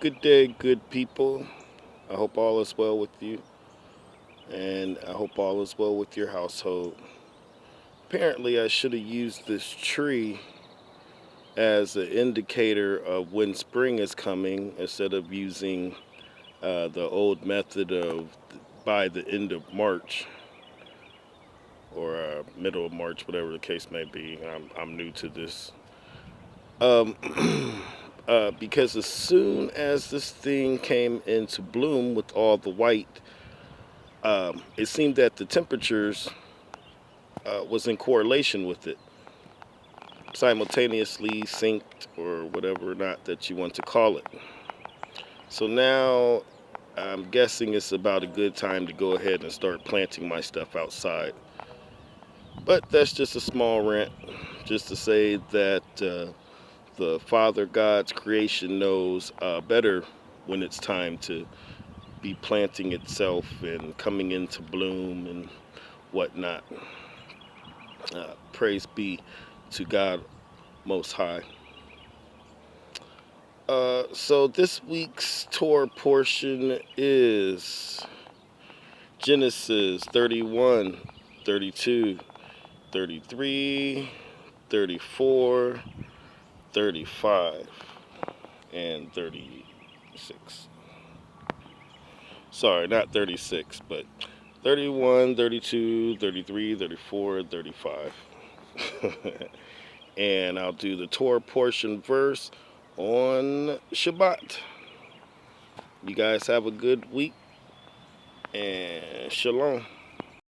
Good day, good people. I hope all is well with you, and I hope all is well with your household. Apparently, I should have used this tree as an indicator of when spring is coming instead of using the old method of by the end of March or middle of March, whatever the case may be. I'm new to this. Um, because as soon as this thing came into bloom with all the white, it seemed that the temperatures was in correlation with it, simultaneously synced or whatever or not that you want to call it. So now I'm guessing it's about a good time to go ahead and start planting my stuff outside. But that's just a small rant, just to say that the Father God's creation knows better when it's time to be planting itself and coming into bloom and whatnot. Praise be to God Most High. So this week's Torah portion is Genesis 31, 32, 33, 34, 35, and 36. Sorry, not 36, but 31, 32, 33, 34, 35. And I'll do the Torah portion verse on Shabbat. You guys have a good week and shalom.